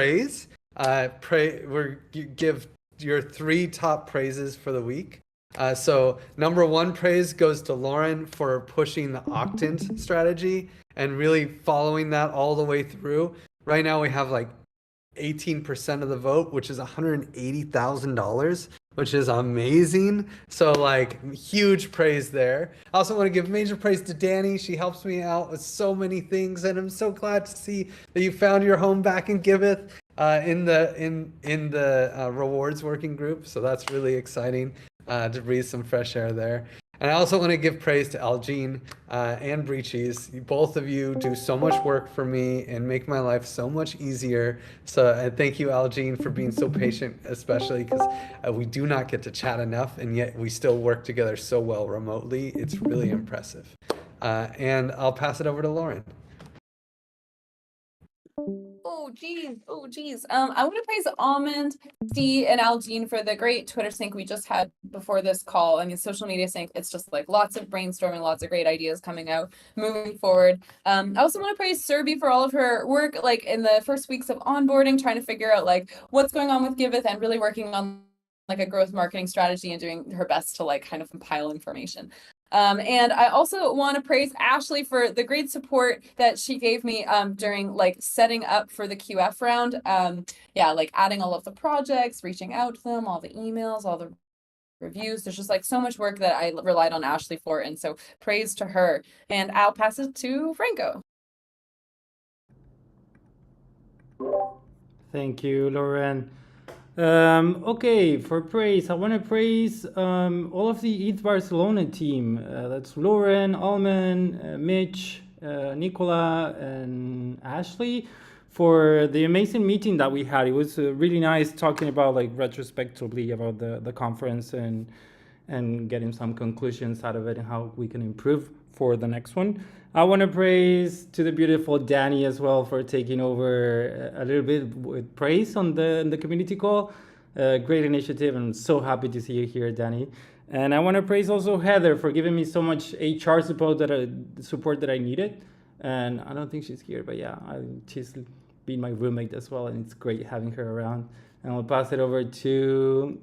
praise. Give your 3 top praises for the week. So number 1 praise goes to Lauren for pushing the Octant strategy and really following that all the way through. Right now we have like 18% of the vote, which is $180,000, which is amazing. So like huge praise there. I also want to give major praise to Danny. She helps me out with so many things, and I'm so glad to see that you found your home back in Giveth in the rewards working group. So that's really exciting to breathe some fresh air there. And I also want to give praise to Algene and Breachies. Both of you do so much work for me and make my life so much easier. So thank you, Algene, for being so patient, especially because we do not get to chat enough, and yet we still work together so well remotely. It's really impressive. And I'll pass it over to Lauren. Oh geez. I want to praise Almond, Steve, and Algene for the great Twitter sync we just had before this call. I mean, social media sync, it's just like lots of brainstorming, lots of great ideas coming out, moving forward. I also want to praise Serby for all of her work, like in the first weeks of onboarding, trying to figure out like what's going on with Giveth and really working on like a growth marketing strategy and doing her best to like kind of compile information. And I also want to praise Ashley for the great support that she gave me during like setting up for the QF round. Yeah, like adding all of the projects, reaching out to them, all the emails, all the reviews. There's just like so much work that I relied on Ashley for. And so praise to her. And I'll pass it to Franco. Thank you, Lauren. Okay, for praise, I want to praise all of the ETH Barcelona team. That's Lauren, Alman, Mitch, Nicola, and Ashley for the amazing meeting that we had. It was really nice talking about like retrospectively about the conference and getting some conclusions out of it and how we can improve for the next one. I want to praise to the beautiful Danny as well for taking over a little bit with praise on the community call. Great initiative, and I'm so happy to see you here, Danny. And I want to praise also Heather for giving me so much HR support that I needed. And I don't think she's here, but yeah, she's been my roommate as well, and it's great having her around. And I'll pass it over to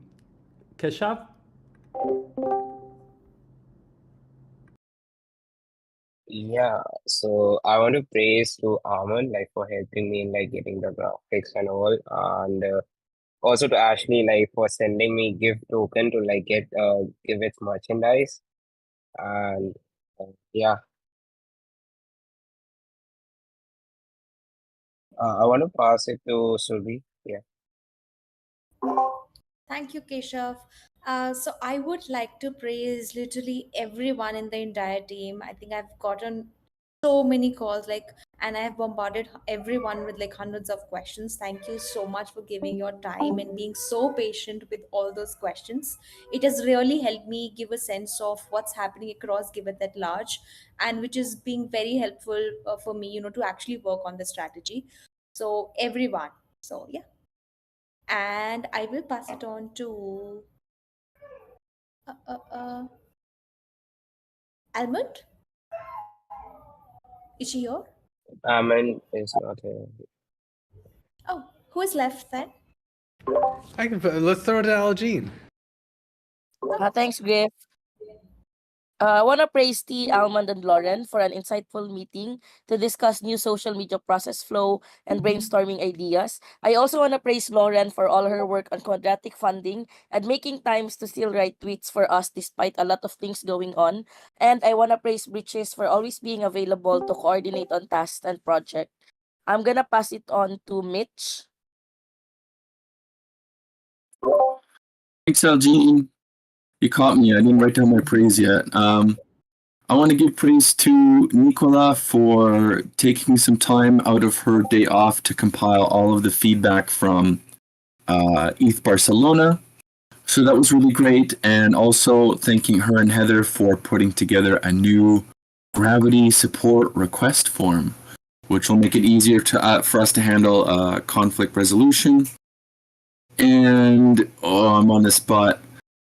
Keshav. Yeah, so I want to praise to Armand like for helping me in like getting the graphics and all, and also to Ashley like for sending me gift token to like get give its merchandise, and yeah, I want to pass it to Surbi. Yeah. Thank you, Keshav. So I would like to praise literally everyone in the entire team. I think I've gotten so many calls, like, and I have bombarded everyone with like hundreds of questions. Thank you so much for giving your time and being so patient with all those questions. It has really helped me give a sense of what's happening across Giveth at large, and which is being very helpful for me, to actually work on the strategy. So everyone. So yeah, and I will pass it on to Almond. Is she here? Armand is not here. Oh, who is left then? Let's throw it to Algene. Thanks, Griff. I want to praise T, Almond, and Lauren for an insightful meeting to discuss new social media process flow and brainstorming ideas. I also want to praise Lauren for all her work on quadratic funding and making times to still write tweets for us despite a lot of things going on. And I want to praise Bridges for always being available to coordinate on tasks and project. I'm going to pass it on to Mitch. Thanks, Algene. You caught me. I didn't write down my praise yet. I want to give praise to Nicola for taking some time out of her day off to compile all of the feedback from ETH Barcelona. So that was really great. And also thanking her and Heather for putting together a new Gravity support request form, which will make it easier for us to handle conflict resolution. And I'm on the spot.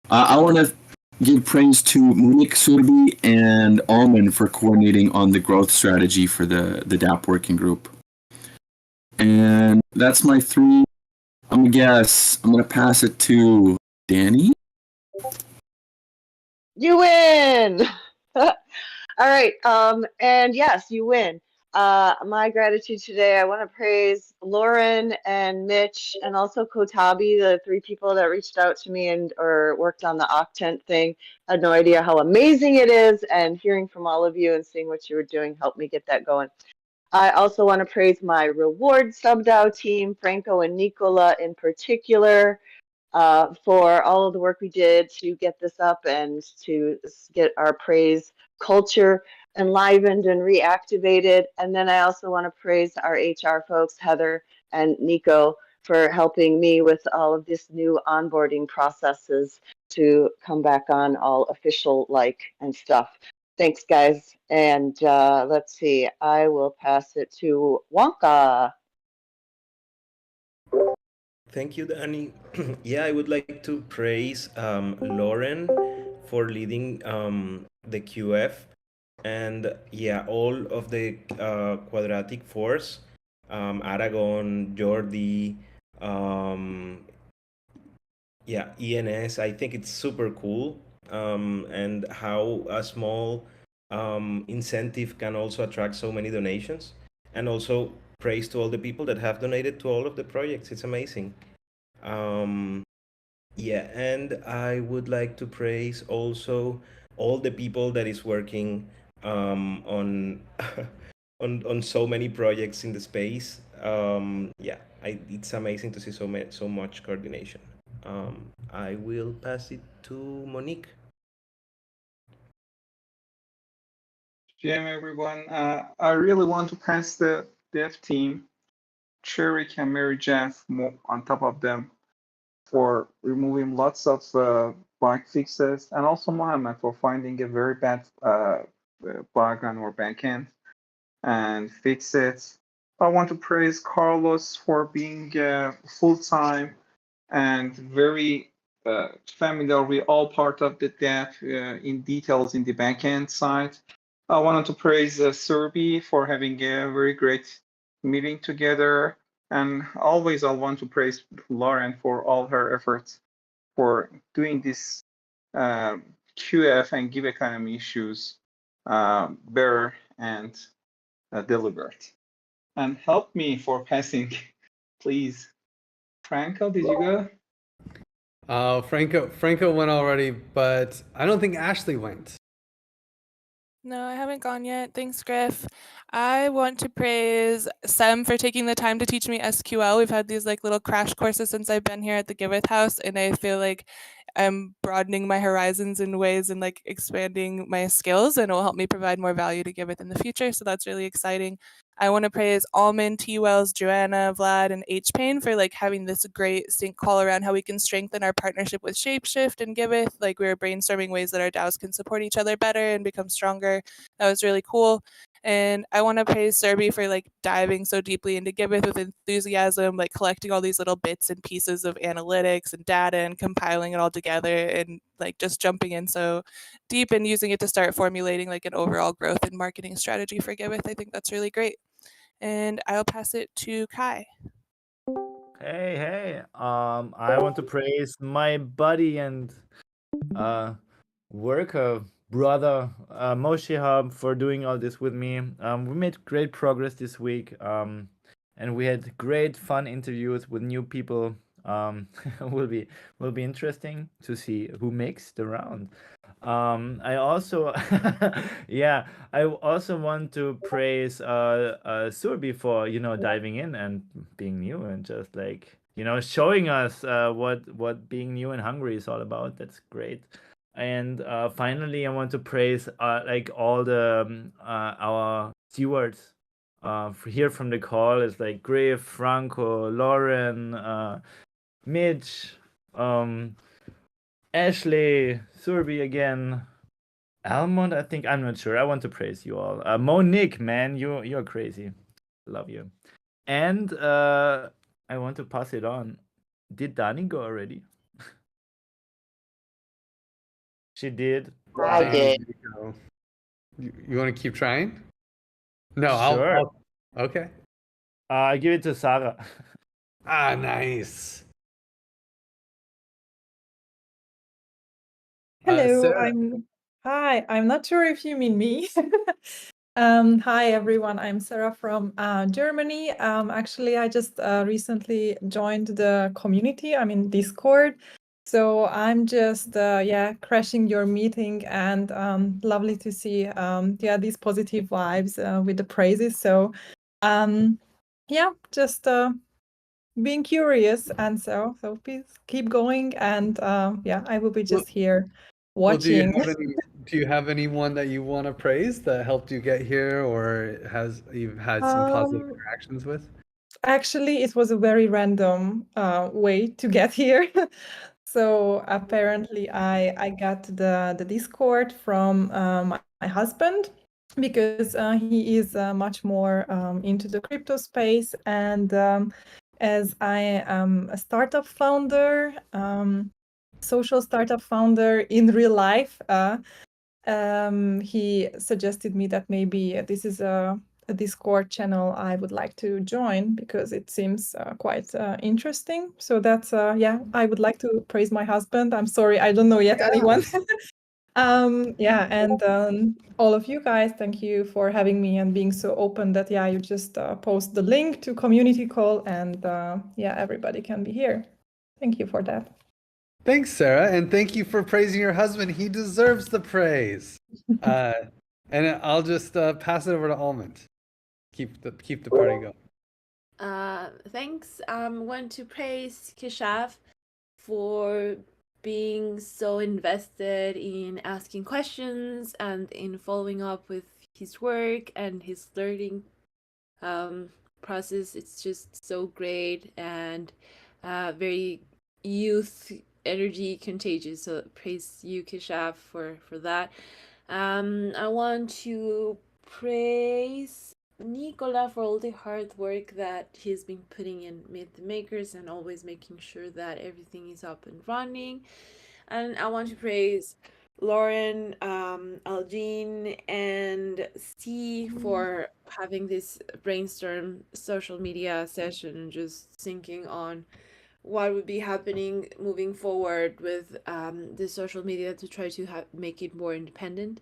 I want to give praise to Monique Surbi and Alman for coordinating on the growth strategy for the DAP working group. And that's my 3. I'm gonna guess. I'm gonna pass it to Danny. You win. All right. And yes, you win. My gratitude today, I want to praise Lauren and Mitch and also Kotabi, the 3 people that reached out to me and or worked on the Octent thing. I had no idea how amazing it is, and hearing from all of you and seeing what you were doing helped me get that going. I also want to praise my reward SubDAO team, Franco and Nicola in particular, for all of the work we did to get this up and to get our praise culture enlivened and reactivated. And then I also want to praise our HR folks, Heather and Nico, for helping me with all of this new onboarding processes to come back on all official like and stuff. Thanks, guys. And let's see, I will pass it to Wonka. Thank you, Danny. Yeah, I would like to praise Lauren for leading the QF and yeah, all of the quadratic force, Aragon, Jordi, yeah, ENS. I think it's super cool, and how a small incentive can also attract so many donations. And also praise to all the people that have donated to all of the projects. It's amazing. Yeah, and I would like to praise also all the people that is working on on so many projects in the space. Yeah, it's amazing to see so much coordination. I will pass it to Monique. GM everyone. I really want to pass the dev team, Cherry and Mary Jeff on top of them for removing lots of bug fixes, and also Mohammed for finding a very bad bug on our backend and fix it. I want to praise Carlos for being full-time and very familiar with all part of the dev in details in the backend side. I wanted to praise Serbi for having a very great meeting together. And always I want to praise Lauren for all her efforts for doing this QF and give economy issues better and deliberate. And help me for passing, please. Franco, did you go? Franco went already, but I don't think Ashley went. No, I haven't gone yet. Thanks, Griff. I want to praise Sem for taking the time to teach me SQL. We've had these like little crash courses since I've been here at the Giveth house, and I feel like I'm broadening my horizons in ways and like expanding my skills, and it will help me provide more value to Giveth in the future. So that's really exciting. I want to praise Almond, T Wells, Joanna, Vlad, and H Pain for like having this great sync call around how we can strengthen our partnership with Shapeshift and Giveth. Like we were brainstorming ways that our DAOs can support each other better and become stronger. That was really cool. And I want to praise Serbi for like diving so deeply into Giveth with enthusiasm, like collecting all these little bits and pieces of analytics and data and compiling it all together and like just jumping in so deep and using it to start formulating like an overall growth and marketing strategy for Giveth. I think that's really great. And I'll pass it to Kai. Hey, I want to praise my buddy and worker brother Moshe Hub for doing all this with me. We made great progress this week, and we had great fun interviews with new people. will be interesting to see who makes the round. I also I also want to praise Surbi for diving in and being new and just like showing us what being new in Hungary is all about. That's great. And finally, I want to praise like all the our stewards here from the call. Is like Griff, Franco, Lauren, Mitch, Ashley, Surbi again, Almond. I think I'm not sure. I want to praise you all. Monique, man, you're crazy. Love you. And I want to pass it on. Did Dani go already? She did. I did. You want to keep trying? No, Sure. Okay. I give it to Sarah. Ah, nice. Hello, Sarah. I'm not sure if you mean me. Hi everyone, I'm Sarah from Germany. Actually, I just recently joined the community. I'm in Discord. So I'm just crashing your meeting, and lovely to see these positive vibes with the praises. So just being curious, and so please keep going, and I will be just here Well, watching. do you have anyone that you want to praise that helped you get here, or you've had some positive interactions with? Actually, it was a very random way to get here. So apparently, I got the Discord from my husband, because he is much more into the crypto space, and as I am a startup founder, social startup founder in real life, he suggested me that maybe this is a Discord channel I would like to join, because it seems quite interesting. So that's I would like to praise my husband. I'm sorry, I don't know yet anyone. And all of you guys, thank you for having me and being so open that you just post the link to community call, and everybody can be here. Thank you for that. Thanks, Sarah, and thank you for praising your husband. He deserves the praise. And I'll just pass it over to Almond. Keep the party going. Thanks. I want to praise Keshav for being so invested in asking questions and in following up with his work and his learning process. It's just so great and very youth energy contagious. So praise you, Keshav, for that. I want to praise Nicola for all the hard work that he's been putting in Meet the Makers and always making sure that everything is up and running. And I want to praise Lauren, Algene, and Steve for having this brainstorm social media session and just thinking on what would be happening moving forward with the social media to try to make it more independent.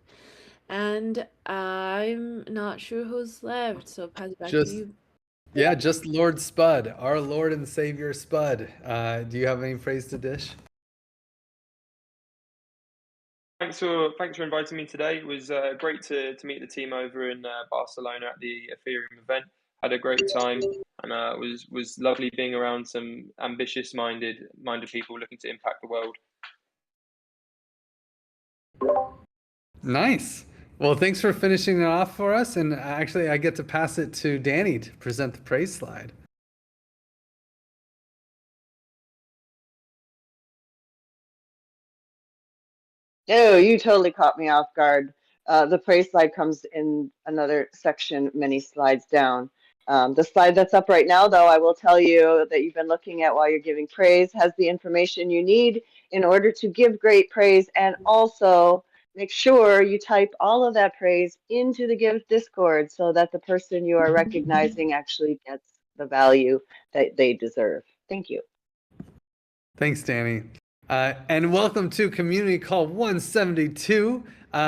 And I'm not sure who's left, so pass it back to you. Yeah, just Lord Spud, our Lord and Savior Spud. Do you have any praise to dish? Thanks for inviting me today. It was great to meet the team over in Barcelona at the Ethereum event. Had a great time, and was lovely being around some ambitious minded people looking to impact the world. Nice. Well, thanks for finishing it off for us. And actually, I get to pass it to Danny to present the praise slide. No, you totally caught me off guard. The praise slide comes in another section, many slides down. The slide that's up right now, though, I will tell you that you've been looking at while you're giving praise, has the information you need in order to give great praise, and also make sure you type all of that praise into the Giveth Discord so that the person you are recognizing actually gets the value that they deserve. Thank you. Thanks, Danny. And welcome to Community Call 172.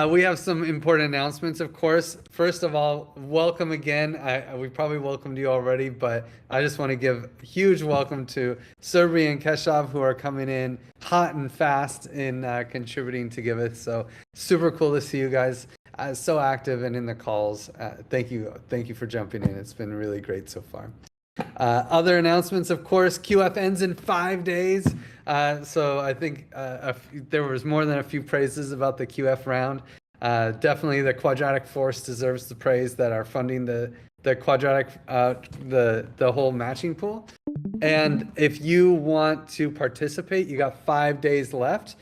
We have some important announcements, of course. First of all, welcome again. We probably welcomed you already, but I just want to give a huge welcome to Serbi and Keshav, who are coming in hot and fast in contributing to Giveth. So super cool to see you guys so active and in the calls. Thank you for jumping in. It's been really great so far. Other announcements, of course, QF ends in 5 days. So I think there was more than a few praises about the QF round. Definitely the Quadratic Force deserves the praise that are funding the quadratic, the whole matching pool. And if you want to participate, you got 5 days left.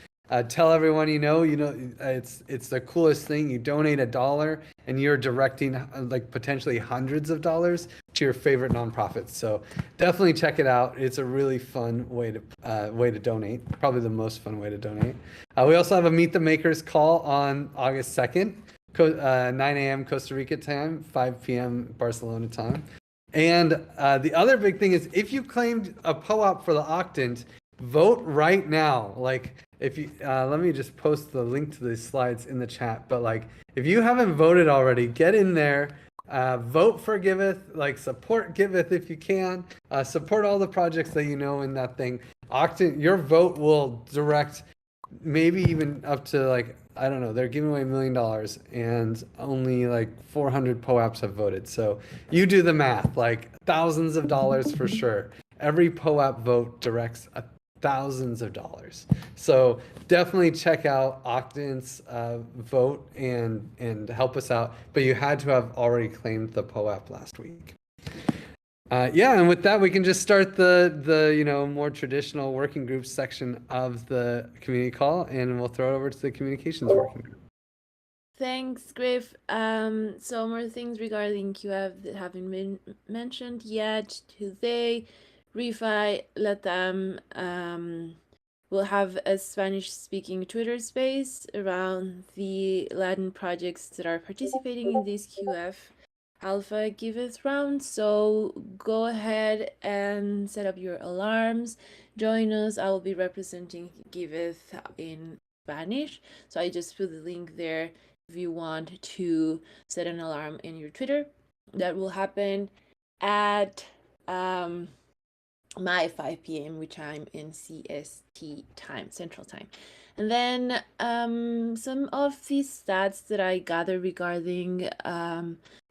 Tell everyone you know it's the coolest thing. You donate $1 and you're directing like potentially hundreds of dollars to your favorite nonprofits. So definitely check it out. It's a really fun way to donate. Probably the most fun way to donate. We also have a Meet the Makers call on August 2nd, 9 a.m. Costa Rica time, 5 p.m. Barcelona time. And the other big thing is if you claimed a POAP for the Octant, vote right now. Like if you, let me just post the link to these slides in the chat. But like if you haven't voted already, get in there, vote for Giveth, like support Giveth if you can, support all the projects that you know in that thing. Octant, your vote will direct maybe even up to like, I don't know, they're giving away $1 million and only like 400 POAPs have voted. So you do the math, like thousands of dollars for sure. Every POAP vote directs thousands of dollars. So definitely check out Octant's vote and help us out. But you had to have already claimed the POAP last week. Yeah, and with that, we can just start the more traditional working group section of the community call, and we'll throw it over to the communications working group. Thanks, Griff. So more things regarding QF that haven't been mentioned yet today. Refi, Latam will have a Spanish-speaking Twitter space around the Latin projects that are participating in this QF Alpha Giveth round. So go ahead and set up your alarms. Join us. I will be representing Giveth in Spanish. So I just put the link there if you want to set an alarm in your Twitter. That will happen at my 5 p.m., which I'm in CST time, Central Time. And then some of these stats that I gather regarding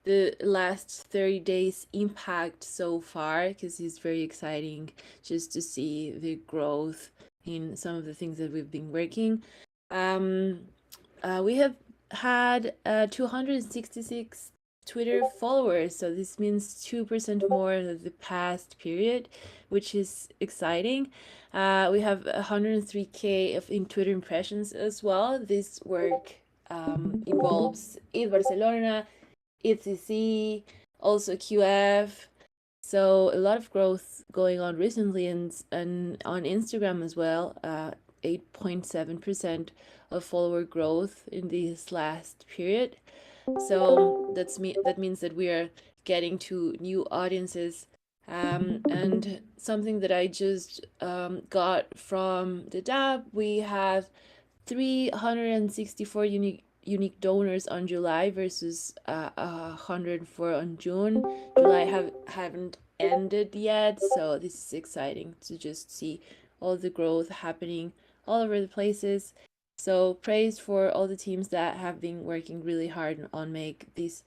the last 30 days impact so far, because it's very exciting just to see the growth in some of the things that we've been working. We have had 266 Twitter followers, so this means 2% more than the past period, which is exciting. We have 103K in Twitter impressions as well. This work involves ETH Barcelona, ETCC, also QF. So a lot of growth going on recently, and on Instagram as well. 8.7% of follower growth in this last period. So that means that we are getting to new audiences. And something that I just got from the DAB, we have 364 unique donors on July versus 104 on June. July haven't ended yet, so this is exciting to just see all the growth happening all over the places. So praise for all the teams that have been working really hard on make this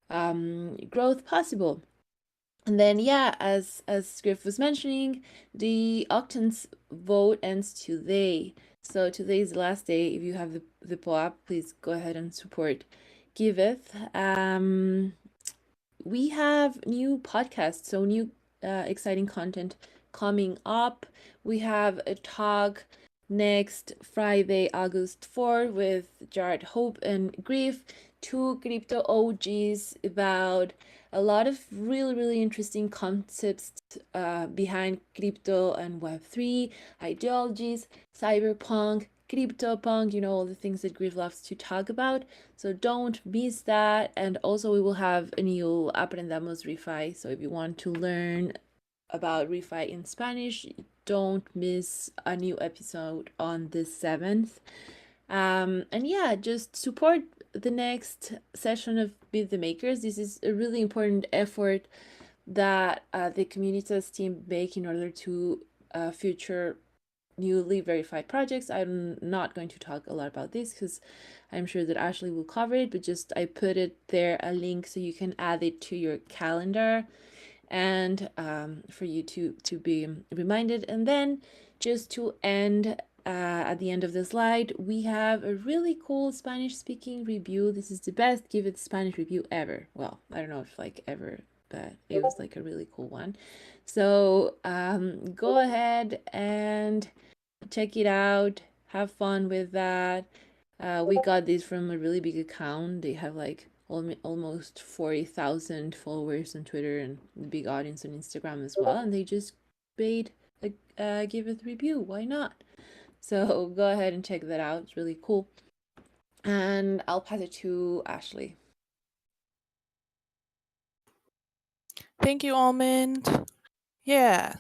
growth possible. And then yeah, as Griff was mentioning, the Octant's vote ends today. So today is the last day. If you have the POAP, please go ahead and support Giveth. We have new podcasts, so new exciting content coming up. We have a talk next Friday, August 4, with Jared Hope and Griff, two crypto OGs, about a lot of really interesting concepts behind crypto and Web3, ideologies, cyberpunk, CryptoPunk, all the things that Griff loves to talk about. So don't miss that. And also we will have a new Aprendamos Refi. So if you want to learn about refi in Spanish, don't miss a new episode on the 7th. And yeah, just support the next session of Be the Makers. This is a really important effort that the Communitas team make in order to future newly verified projects. I'm not going to talk a lot about this because I'm sure that Ashley will cover it, but just I put it there, a link, so you can add it to your calendar and for you to be reminded. And then just to end, at the end of the slide, we have a really cool Spanish speaking review. This is the best Giveth Spanish review ever. Well, I don't know if like ever, but it was like a really cool one. So go ahead and check it out, have fun with that. We got this from a really big account. They have like almost 40,000 followers on Twitter and a big audience on Instagram as well, and they just made a Giveth review. Why not? So go ahead and check that out. It's really cool. And I'll pass it to Ashley. Thank you, Almond. Yeah.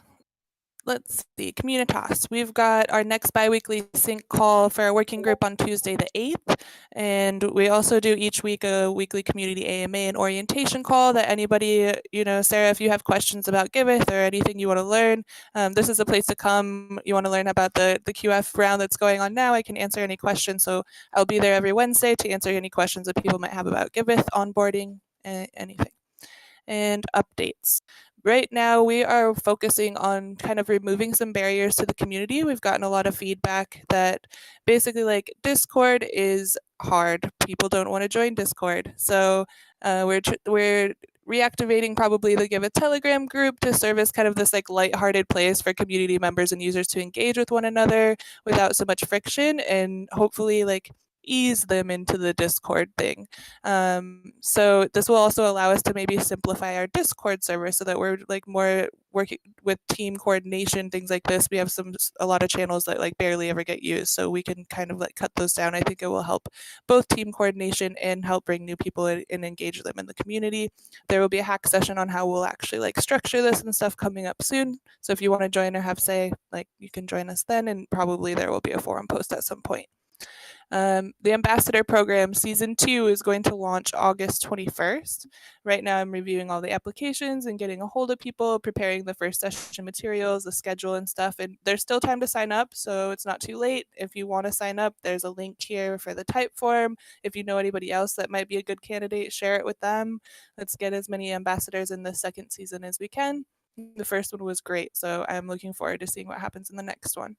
Let's see, Communitas. We've got our next biweekly sync call for our working group on Tuesday the 8th. And we also do each week a weekly community AMA and orientation call that anybody, Sarah, if you have questions about Giveth or anything you want to learn, this is a place to come. You want to learn about the QF round that's going on now, I can answer any questions. So I'll be there every Wednesday to answer any questions that people might have about Giveth, onboarding, anything. And updates. Right now, we are focusing on kind of removing some barriers to the community. We've gotten a lot of feedback that basically, like, Discord is hard. People don't want to join Discord. So we're reactivating probably the Give a Telegram group to serve as kind of this like lighthearted place for community members and users to engage with one another without so much friction, and hopefully like ease them into the Discord thing. So this will also allow us to maybe simplify our Discord server so that we're like more working with team coordination, things like this. We have a lot of channels that like barely ever get used, so we can kind of like cut those down. I think it will help both team coordination and help bring new people in and engage them in the community. There will be a hack session on how we'll actually like structure this and stuff coming up soon. So if you want to join or have say, like you can join us then, and probably there will be a forum post at some point. The Ambassador Program Season 2 is going to launch August 21st. Right now I'm reviewing all the applications and getting a hold of people, preparing the first session materials, the schedule and stuff, and there's still time to sign up, so it's not too late. If you want to sign up, there's a link here for the type form. If you know anybody else that might be a good candidate, share it with them. Let's get as many ambassadors in the second season as we can. The first one was great, so I'm looking forward to seeing what happens in the next one.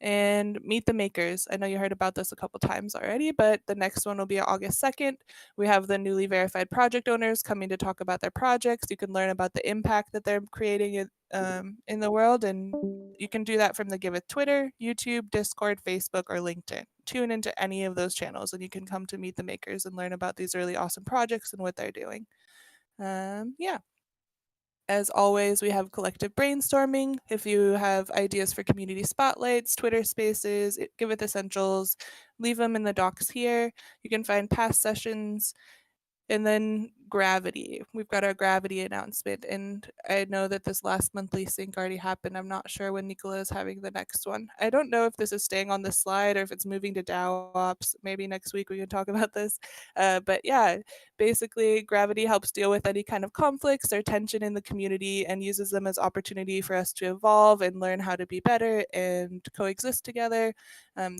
And Meet the Makers. I know you heard about this a couple times already, but the next one will be August 2nd. We have the newly verified project owners coming to talk about their projects. You can learn about the impact that they're creating in the world, and you can do that from the Giveth Twitter, YouTube, Discord, Facebook, or LinkedIn. Tune into any of those channels, and you can come to Meet the Makers and learn about these really awesome projects and what they're doing. Yeah. As always, we have collective brainstorming. If you have ideas for community spotlights, Twitter spaces, Giveth Essentials, leave them in the docs here. You can find past sessions. And then Gravity. We've got our Gravity announcement, and I know that this last monthly sync already happened. I'm not sure when Nicola is having the next one. I don't know if this is staying on the slide or if it's moving to DAO Ops. Maybe next week we can talk about this. But yeah, basically Gravity helps deal with any kind of conflicts or tension in the community and uses them as opportunity for us to evolve and learn how to be better and coexist together.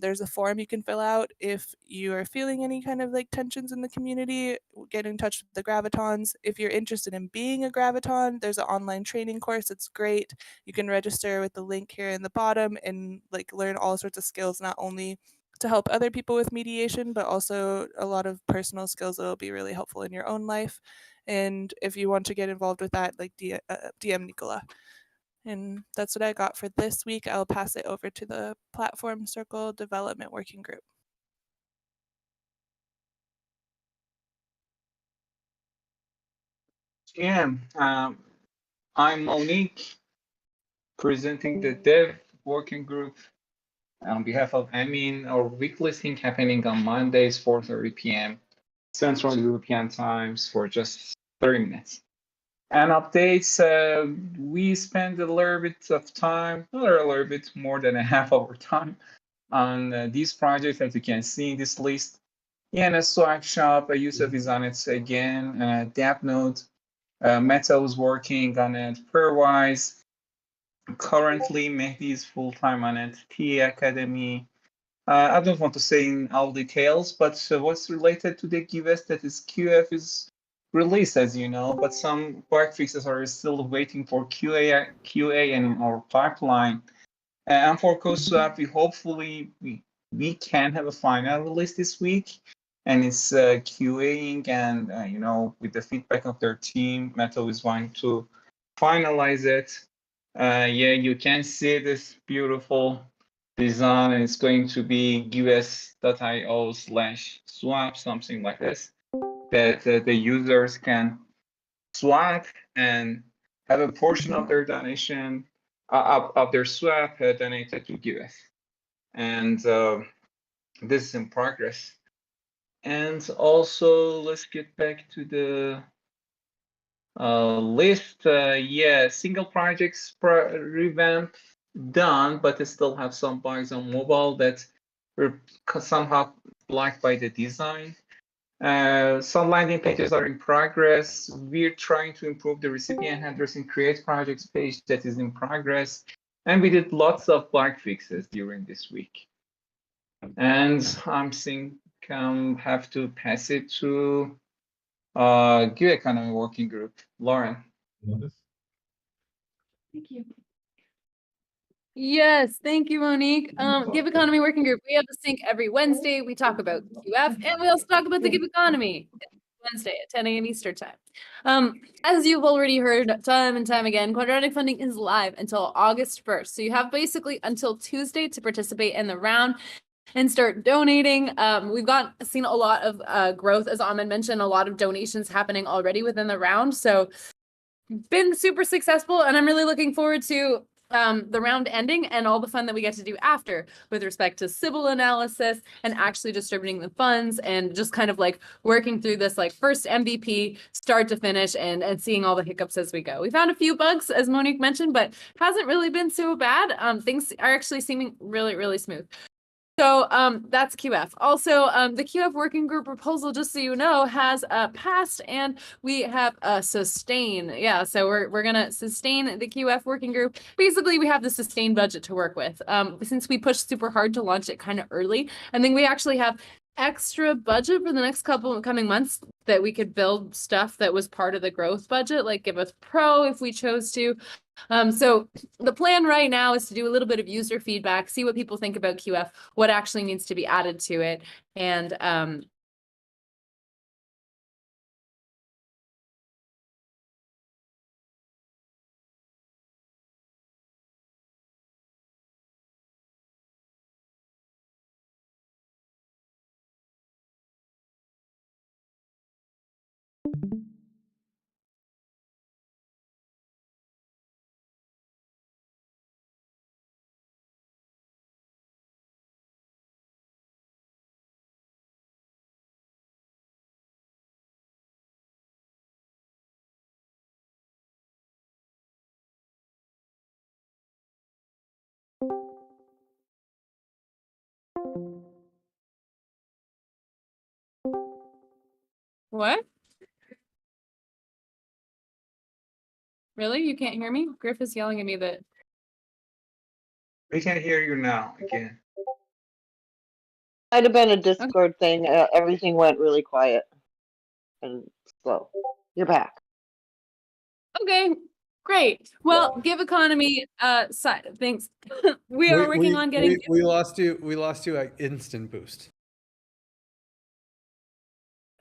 There's a form you can fill out if you are feeling any kind of like tensions in the community. Get in touch with the Gravitons. If you're interested in being a Graviton, there's an online training course. It's great. You can register with the link here in the bottom and like learn all sorts of skills, not only to help other people with mediation, but also a lot of personal skills that will be really helpful in your own life. And if you want to get involved with that, like DM Nicola. And that's what I got for this week. I'll pass it over to the Platform Circle Development Working Group. Yeah, I'm Monique, presenting the Dev Working Group on behalf of Amin. Our weekly sync happening on Mondays, 4:30 p.m. Central European times for just 30 minutes. And updates, we spend a little bit of time, or a little bit more than a half of our time on these projects, as you can see in this list. ENS Swag Shop, Yusuf is on it again, DAppNode, Meta was working on it, Pairwise. Currently, Mehdi is full-time on it, TA Academy. I don't want to say in all details, but what's related to the Giveth, that is QF is released, as you know, but some bug fixes are still waiting for QA and our pipeline. And for CoSwap, we can have a final release this week, and it's QAing, and with the feedback of their team, Metal is going to finalize it. Yeah, you can see this beautiful design, and it's going to be us.io/swap, something like this, that the users can swap and have a portion of their donation of their swap donated to Giveth. And this is in progress. And also, let's get back to the list. Yeah, single projects revamp done, but they still have some bugs on mobile that were somehow blocked by the design. Some landing pages are in progress. We're trying to improve the recipient headers in Create Projects page that is in progress. And we did lots of bug fixes during this week. And I'm think have to pass it to Give Economy Working Group. Lauren. Thank you. Yes, thank you, Monique. Give Economy Working Group. We have the sync every Wednesday. We talk about QF and we also talk about the Give Economy Wednesday at 10 a.m. Eastern time. As you've already heard time and time again, quadratic funding is live until August 1st. So you have basically until Tuesday to participate in the round and start donating. We've seen a lot of growth, as Ahmed mentioned, a lot of donations happening already within the round. So been super successful, and I'm really looking forward to the round ending and all the fun that we get to do after with respect to Sybil analysis and actually distributing the funds and just kind of like working through this like first MVP start to finish and seeing all the hiccups as we go. We found a few bugs, as Monique mentioned, but hasn't really been so bad. Things are actually seeming really, really smooth. So that's QF. Also, the QF working group proposal, just so you know, has passed, and we have sustain. Yeah, so we're gonna sustain the QF working group. Basically, we have the sustained budget to work with. Since we pushed super hard to launch it kind of early, I think we actually have extra budget for the next couple of coming months that we could build stuff that was part of the growth budget, like Giveth Pro if we chose to. So the plan right now is to do a little bit of user feedback, see what people think about QF, what actually needs to be added to it, and what? Really? You can't hear me? Griff is yelling at me that. We can hear you now again. Might have been a Discord thing. Everything went really quiet and slow. You're back. Okay, great. Well, Give Economy side thanks. We are working on getting. We lost you. We lost you at instant boost.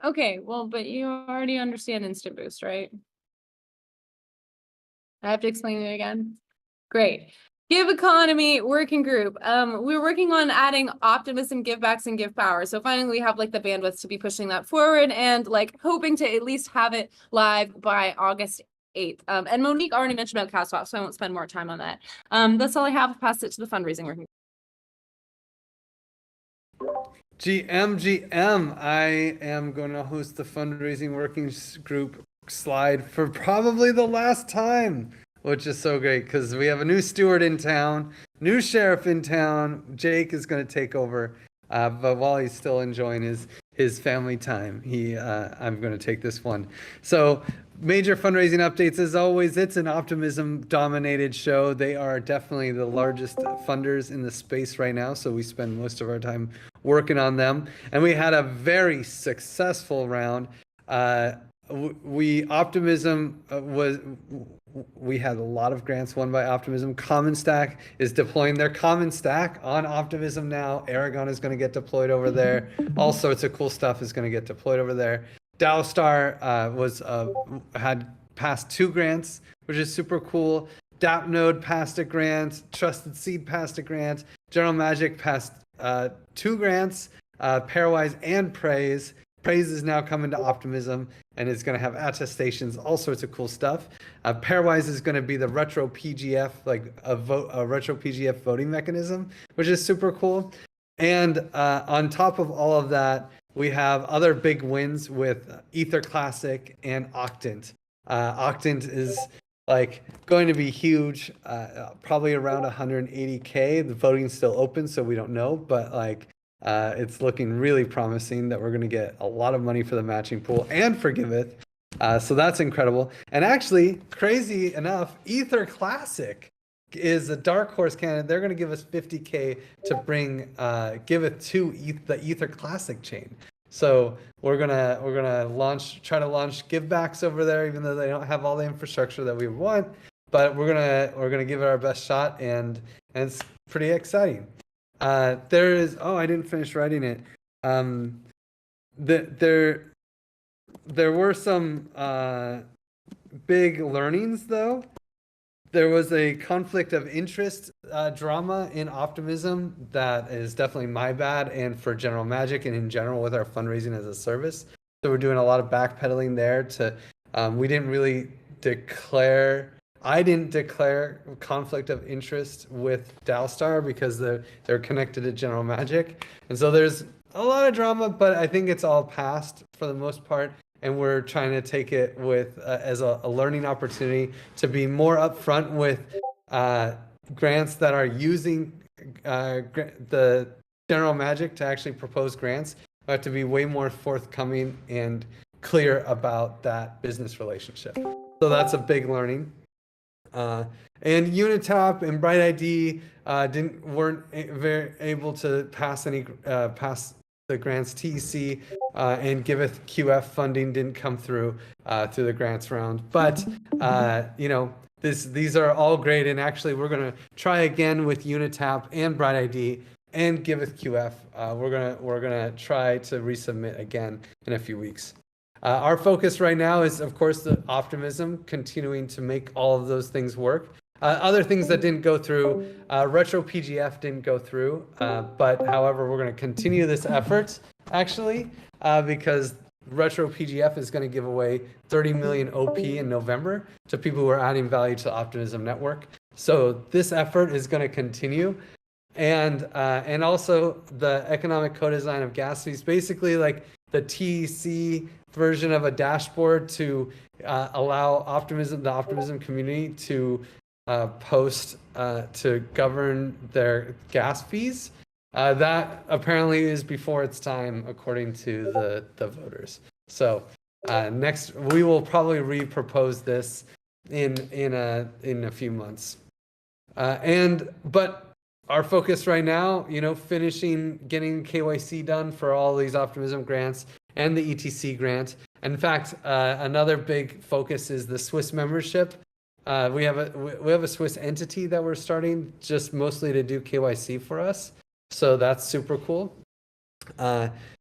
Okay, well, but you already understand Instant Boost, right? I have to explain it again. Great. Give Economy Working Group. We're working on adding optimism, give backs, and give power. So finally we have like the bandwidth to be pushing that forward and like hoping to at least have it live by August 8th. And Monique already mentioned about cast off, so I won't spend more time on that. That's all I have. I'll pass it to the fundraising working group. GM, I am going to host the fundraising working group slide for probably the last time, which is so great because we have a new steward in town, new sheriff in town. Jake is going to take over, but while he's still enjoying his family time, I'm going to take this one. So major fundraising updates as always. It's an optimism dominated show. They are definitely the largest funders in the space right now, so we spend most of our time working on them, and we had a very successful round. We had a lot of grants won by Optimism. Common Stack is deploying their Common Stack on Optimism now. Aragon is going to get deployed over there. All sorts of cool stuff is going to get deployed over there. DAOstar had passed 2 grants, which is super cool. DAppNode passed a grant. Trusted Seed passed a grant. General Magic passed 2 grants, Pairwise and Praise. Praise is now coming to Optimism and is going to have attestations, all sorts of cool stuff. Pairwise is going to be the retro PGF, like a retro PGF voting mechanism, which is super cool. And on top of all of that, we have other big wins with Ether Classic and Octant. Octant is like going to be huge, probably around 180K. The voting's still open, so we don't know, but like it's looking really promising that we're going to get a lot of money for the matching pool and for Giveth. So that's incredible. And actually, crazy enough, Ether Classic is a dark horse candidate. They're going to give us 50K to bring Giveth to the Ether Classic chain. So we're gonna try to launch givebacks over there, even though they don't have all the infrastructure that we want. But we're gonna give it our best shot, and it's pretty exciting. There is I didn't finish writing it. There were some big learnings though. There was a conflict of interest drama in Optimism that is definitely my bad and for General Magic and in general with our fundraising as a service. So we're doing a lot of backpedaling there to, we didn't really I didn't declare conflict of interest with Dalstar because they're connected to General Magic. And so there's a lot of drama, but I think it's all past for the most part. And we're trying to take it with as a learning opportunity to be more upfront with grants that are using the General Magic to actually propose grants. We have to be way more forthcoming and clear about that business relationship. So that's a big learning. And Unitap and Bright ID weren't very able to pass the grants TEC, and Giveth QF funding didn't come through the grants round. But these are all great, and actually we're gonna try again with Unitap and Bright ID and Giveth QF. We're gonna try to resubmit again in a few weeks. Our focus right now is, of course, the Optimism, continuing to make all of those things work. Other things that didn't go through, Retro PGF didn't go through, but however, we're going to continue this effort, actually, because Retro PGF is going to give away 30 million OP in November to people who are adding value to the Optimism network. So this effort is going to continue. And also the economic co-design of gas fees, basically like the TEC version of a dashboard to allow the Optimism community to post to govern their gas fees. That apparently is before its time, according to the voters. So next, we will probably re-propose this in a few months. But our focus right now, finishing getting KYC done for all these Optimism grants and the ETC grant. In fact, another big focus is the Swiss membership. We have a Swiss entity that we're starting just mostly to do KYC for us. So that's super cool.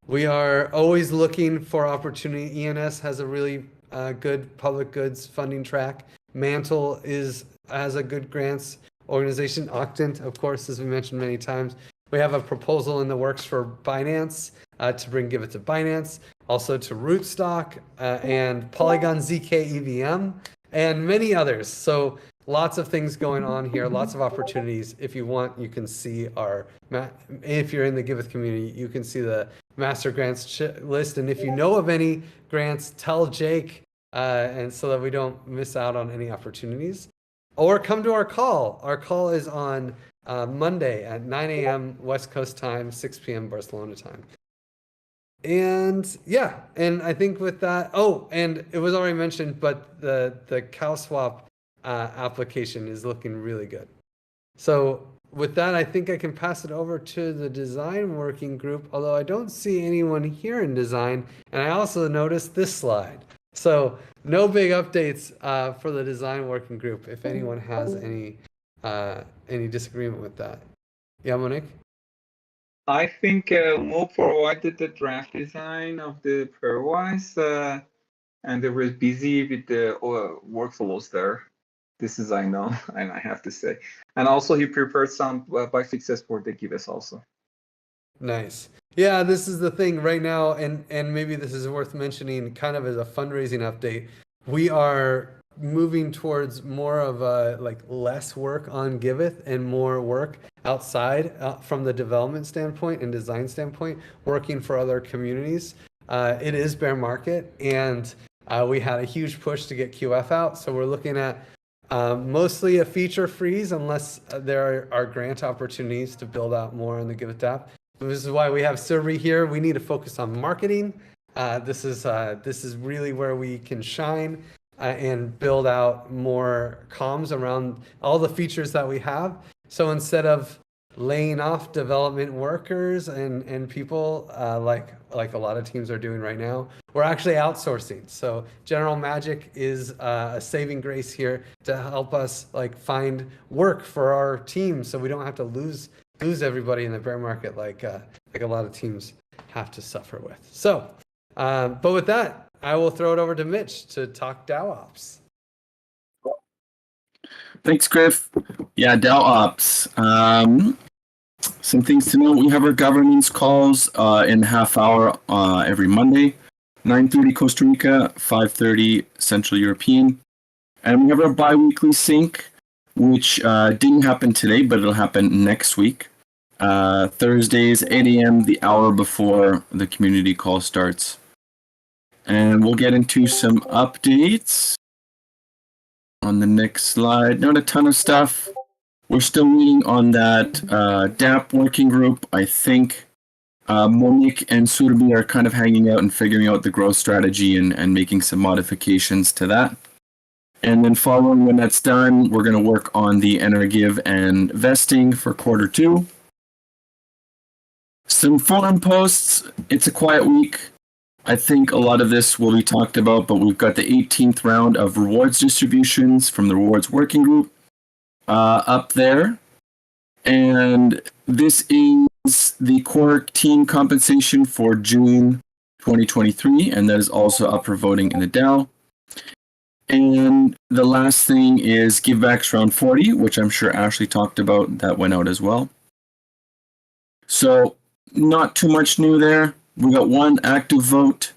We are always looking for opportunity. ENS has a really good public goods funding track. Mantle has a good grants organization. Octant, of course, as we mentioned many times. We have a proposal in the works for Binance to bring Giveth to Binance, also to Rootstock and Polygon ZK EVM, and many others. So lots of things going on here, lots of opportunities. If you want, you can see if you're in the Giveth community, you can see the master grants list. And if you know of any grants, tell Jake, and so that we don't miss out on any opportunities. Or come to our call. Our call is on Monday at 9 a.m. West Coast time, 6 p.m. Barcelona time. And yeah, and I think with that, and it was already mentioned, but the CowSwap application is looking really good. So with that, I think I can pass it over to the design working group, although I don't see anyone here in design. And I also noticed this slide. So no big updates for the design working group, if anyone has any disagreement with that. Yeah, Monique? I think Mo provided the draft design of the pairwise, and they were busy with the workflows there. This is I know, and I have to say. And also he prepared some by fixes for the Giveth also. Nice. Yeah, this is the thing right now, and maybe this is worth mentioning kind of as a fundraising update. We are moving towards more of a less work on Giveth and more work outside from the development standpoint and design standpoint, working for other communities. It is bear market, and we had a huge push to get QF out. So we're looking at mostly a feature freeze unless there are grant opportunities to build out more on the Giveth app. This is why we have Survey here. We need to focus on marketing. This is really where we can shine and build out more comms around all the features that we have. So instead of laying off development workers and people like a lot of teams are doing right now, we're actually outsourcing. So General Magic is a saving grace here to help us like find work for our team, so we don't have to lose everybody in the bear market like a lot of teams have to suffer with. So, but with that, I will throw it over to Mitch to talk DAO Ops. Thanks, Griff. Yeah, DAO Ops. Some things to know. We have our governance calls in half hour every Monday, 9:30 Costa Rica, 5:30 Central European. And we have our bi-weekly sync, which didn't happen today, but it'll happen next week. Thursdays, 8 a.m., the hour before the community call starts. And we'll get into some updates on the next slide. Not a ton of stuff. We're still waiting on that DApp working group. I think Monique and Surbi are kind of hanging out and figuring out the growth strategy and making some modifications to that. And then following when that's done, we're going to work on the Energive and vesting for quarter 2. Some forum posts. It's a quiet week. I think a lot of this will be talked about, but we've got the 18th round of rewards distributions from the rewards working group up there. And this is the core team compensation for June 2023, and that is also up for voting in the DAO. And the last thing is Givebacks round 40, which I'm sure Ashley talked about. That went out as well. So not too much new there. We got one active vote,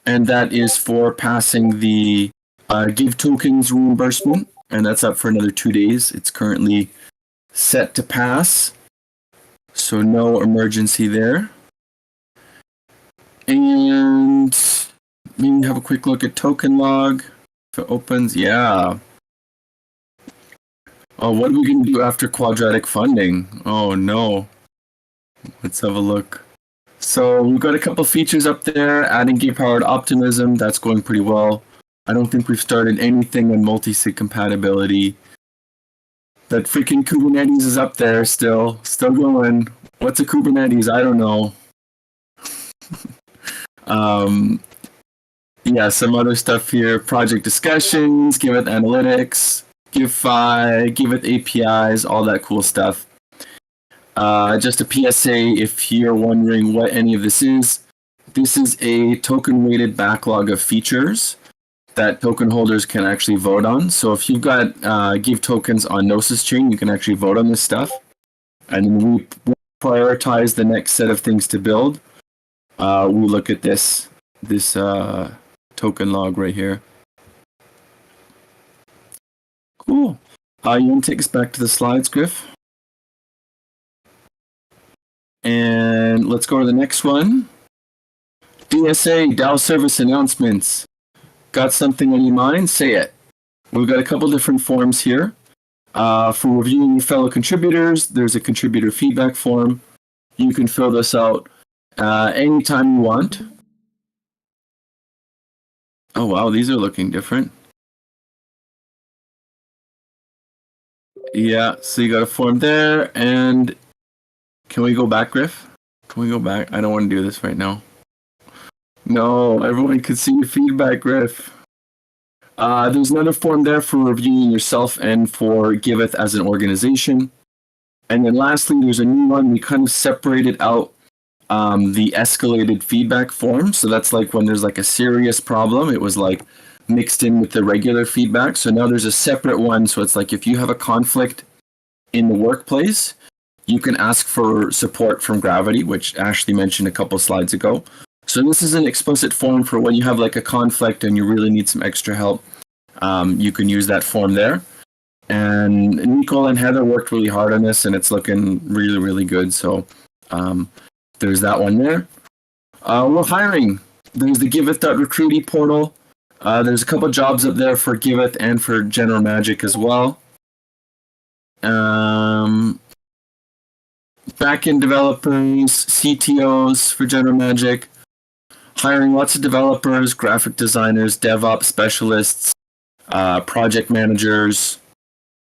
and that is for passing the Give tokens reimbursement, and that's up for another 2 days. It's currently set to pass, so no emergency there. And maybe have a quick look at token log. If it opens, yeah. Oh, what are we going to do after quadratic funding? Oh no. Let's have a look. So we've got a couple features up there, adding gate-powered optimism. That's going pretty well. I don't think we've started anything on multi-sig compatibility. That freaking Kubernetes is up there still going. What's a Kubernetes? I don't know. Yeah, some other stuff here. Project discussions, Giveth analytics, GiveFi, Giveth APIs, all that cool stuff. Just a PSA, if you're wondering what any of this is a token-weighted backlog of features that token holders can actually vote on. So if you've got Give tokens on Gnosis chain, you can actually vote on this stuff. And then we prioritize the next set of things to build. We look at this token log right here. Cool. You want to take us back to the slides, Griff? And let's go to the next one. DSA, DAO service announcements. Got something on your mind? Say it. We've got a couple different forms here. For reviewing your fellow contributors, there's a contributor feedback form. You can fill this out anytime you want. Oh wow, these are looking different. Yeah, so you got a form there, and can we go back, Griff? Can we go back? I don't want to do this right now. No, everyone can see your feedback, Griff. There's another form there for reviewing yourself and for Giveth as an organization. And then lastly, there's a new one. We kind of separated out the escalated feedback form. So that's like when there's like a serious problem, it was like mixed in with the regular feedback. So now there's a separate one. So it's like if you have a conflict in the workplace, you can ask for support from Gravity, which Ashley mentioned a couple slides ago. So this is an explicit form for when you have like a conflict and you really need some extra help. You can use that form there. And Nicole and Heather worked really hard on this, and it's looking really, really good. So there's that one there. We're hiring. There's the Giveth.recruity portal. There's a couple jobs up there for Giveth and for General Magic as well. Backend developers, CTOs for General Magic, hiring lots of developers, graphic designers, DevOps specialists, project managers.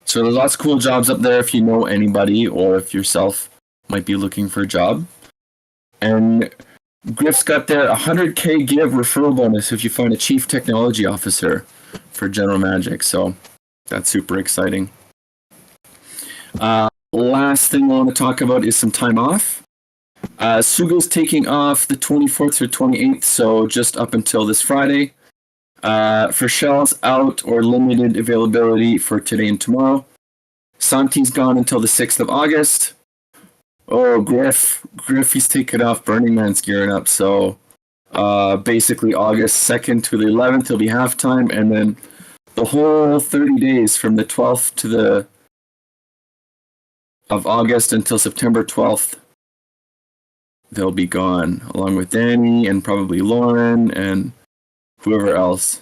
So there's lots of cool jobs up there if you know anybody or if yourself might be looking for a job. And Griff's got their 100K give referral bonus if you find a chief technology officer for General Magic. So that's super exciting. Last thing I want to talk about is some time off. Suga's taking off the 24th through 28th, so just up until this Friday. For Shell's out or limited availability for today and tomorrow. Santi's gone until the 6th of August. Oh, Griff, he's taking off. Burning Man's gearing up, so basically August 2nd to the 11th will be halftime, and then the whole 30 days from the 12th to the of August until September 12th, they'll be gone, along with Danny and probably Lauren and whoever else.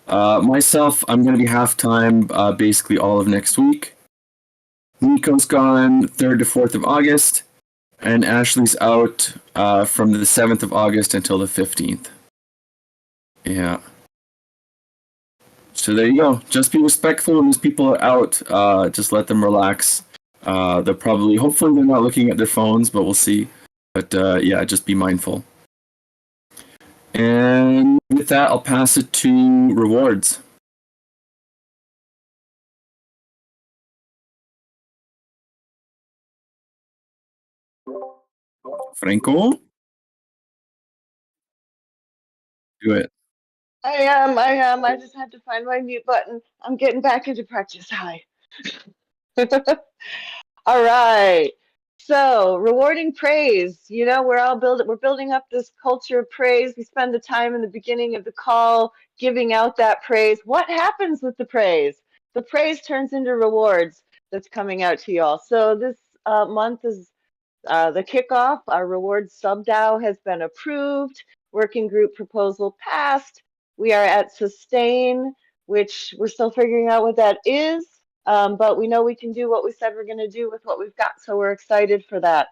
Myself, I'm going to be halftime basically all of next week. Nico's gone 3rd to 4th of August, and Ashley's out from the 7th of August until the 15th. Yeah. So there you go. Just be respectful when these people are out. Just let them relax. They're probably, hopefully they're not looking at their phones, but we'll see. But yeah, just be mindful. And with that, I'll pass it to rewards. Franco? Do it. I am. I just had to find my mute button. I'm getting back into practice. Hi. All right. So rewarding praise. You know, we're building up this culture of praise. We spend the time in the beginning of the call giving out that praise. What happens with the praise? The praise turns into rewards that's coming out to y'all. So this month is the kickoff. Our rewards sub-DAO has been approved. Working group proposal passed. We are at sustain, which we're still figuring out what that is. But we know we can do what we said we're going to do with what we've got. So we're excited for that.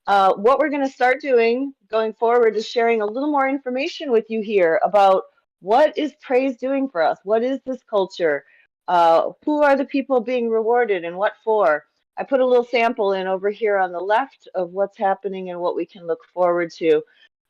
What we're going to start doing going forward is sharing a little more information with you here about what is praise doing for us? What is this culture? Who are the people being rewarded and what for? I put a little sample in over here on the left of what's happening and what we can look forward to.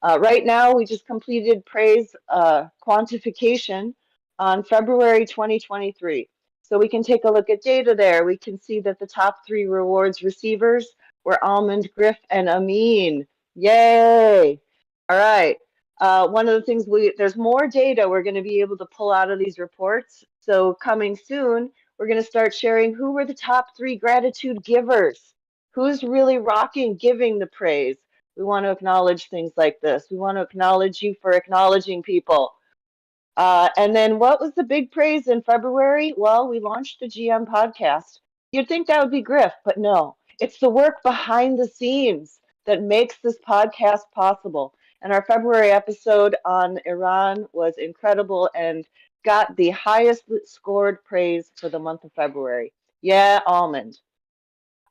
Right now, we just completed praise quantification on February 2023. So we can take a look at data there. We can see that the top 3 rewards receivers were Almond, Griff, and Amin. Yay! All right. One of the things there's more data we're going to be able to pull out of these reports. So coming soon, we're going to start sharing who were the top 3 gratitude givers. Who's really rocking giving the praise? We want to acknowledge things like this. We want to acknowledge you for acknowledging people. And then what was the big praise in February? Well, we launched the GM podcast. You'd think that would be Griff, but no. It's the work behind the scenes that makes this podcast possible. And our February episode on Iran was incredible and got the highest scored praise for the month of February. Yeah, Almond.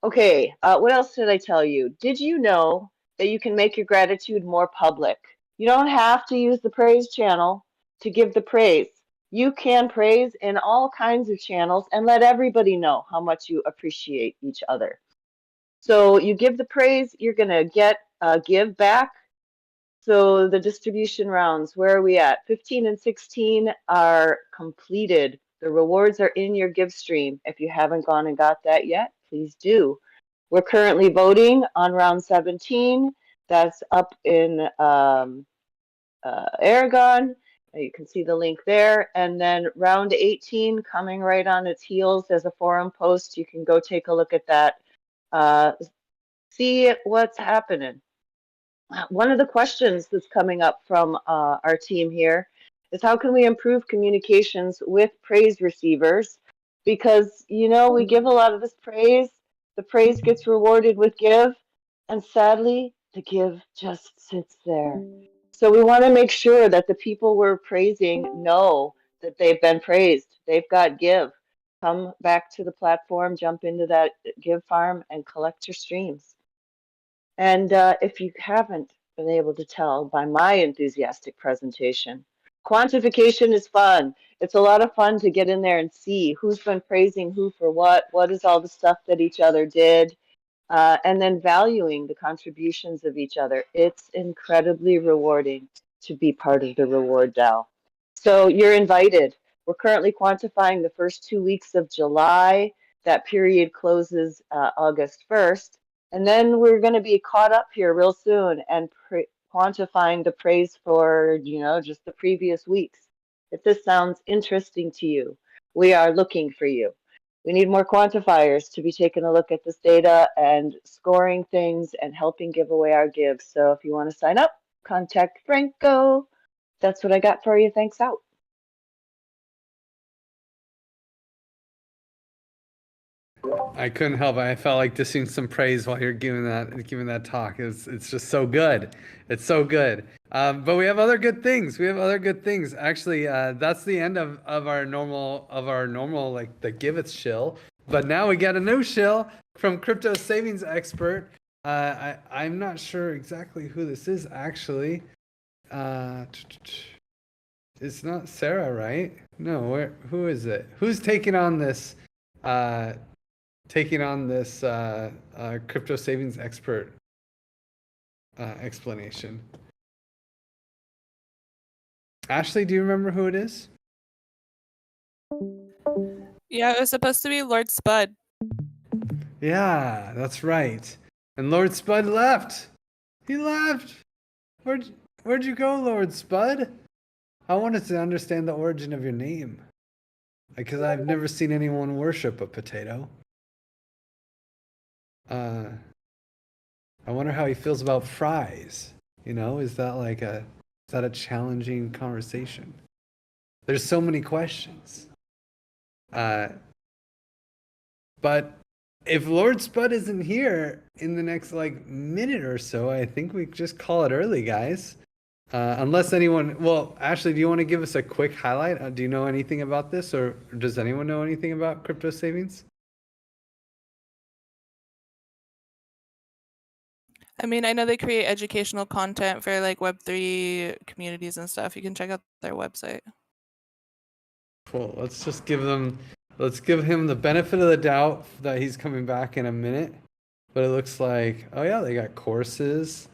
Okay, what else did I tell you? Did you know that you can make your gratitude more public? You don't have to use the praise channel to give the praise. You can praise in all kinds of channels and let everybody know how much you appreciate each other. So you give the praise, you're going to get give back. So the distribution rounds, where are we at? 15 and 16 are completed. The rewards are in your give stream. If you haven't gone and got that yet, please do. We're currently voting on round 17. That's up in Aragon. You can see the link there. And then round 18 coming right on its heels. There's a forum post. You can go take a look at that. See what's happening. One of the questions that's coming up from our team here is how can we improve communications with praise receivers? Because, you know, we give a lot of this praise. The praise gets rewarded with give. And sadly, the give just sits there. So we want to make sure that the people we're praising know that they've been praised. They've got Give. Come back to the platform, jump into that Give farm and collect your streams. And if you haven't been able to tell by my enthusiastic presentation, quantification is fun. It's a lot of fun to get in there and see who's been praising who for what is all the stuff that each other did, and then valuing the contributions of each other. It's incredibly rewarding to be part of the Reward DAO. So you're invited. We're currently quantifying the first 2 weeks of July. That period closes August 1st. And then we're going to be caught up here real soon and quantifying the praise for, just the previous weeks. If this sounds interesting to you, we are looking for you. We need more quantifiers to be taking a look at this data and scoring things and helping give away our gives. So if you want to sign up, contact Franco. That's what I got for you. Thanks out. I couldn't help it. I felt like dissing some praise while you're giving that talk. It's just so good. It's so good. But we have other good things. Actually, that's the end of our normal like the Giveth shill. But now we get a new shill from crypto savings expert. I'm not sure exactly who this is actually. It's not Sarah, right? No, who is it? Who's taking on this crypto savings expert explanation? Ashley, do you remember who it is? Yeah, it was supposed to be Lord Spud. Yeah, that's right. And Lord Spud left. He left. Where'd you go, Lord Spud? I wanted to understand the origin of your name, because I've never seen anyone worship a potato. I wonder how he feels about fries. Is that a challenging conversation? There's so many questions. But if Lord Spud isn't here in the next minute or so, I think we just call it early, guys. Unless anyone, Ashley, do you want to give us a quick highlight? Do you know anything about this, or does anyone know anything about crypto savings? I mean, I know they create educational content for Web3 communities and stuff. You can check out their website. Cool. Let's give him the benefit of the doubt that he's coming back in a minute. But it looks like, oh yeah, they got courses,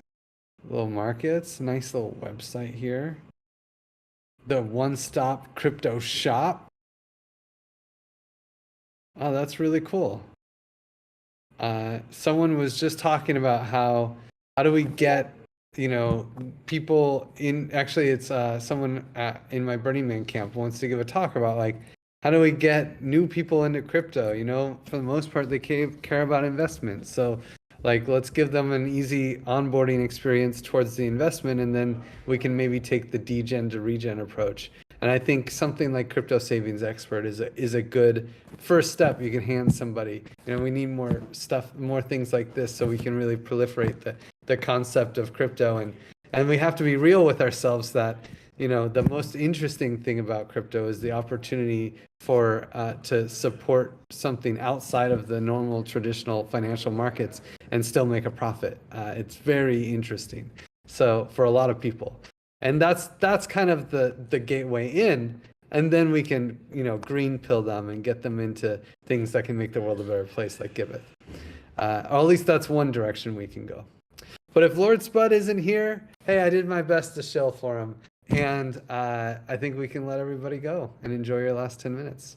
little markets, nice little website here. The one-stop crypto shop. Oh, that's really cool. Someone was just talking about how do we get people in. Actually, it's someone in my Burning Man camp wants to give a talk about how do we get new people into crypto. For the most part they care about investment, so let's give them an easy onboarding experience towards the investment, and then we can maybe take the degen to regen approach. And I think something like crypto savings expert is a good first step you can hand somebody. We need more things like this so we can really proliferate the concept of crypto. And we have to be real with ourselves that, the most interesting thing about crypto is the opportunity to support something outside of the normal traditional financial markets and still make a profit. It's very interesting. So for a lot of people. And that's kind of the gateway in, and then we can green pill them and get them into things that can make the world a better place, like Giveth. Or at least that's one direction we can go. But if Lord Spud isn't here, hey, I did my best to shill for him, and I think we can let everybody go and enjoy your last 10 minutes.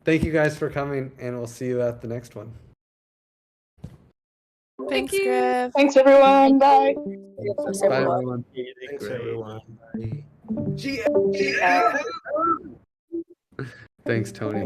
Thank you guys for coming, and we'll see you at the next one. Thanks, Griff. Thanks, everyone. Bye. Thanks, Bye, everyone. everyone. Thanks, everyone. Bye. Thanks, Tony.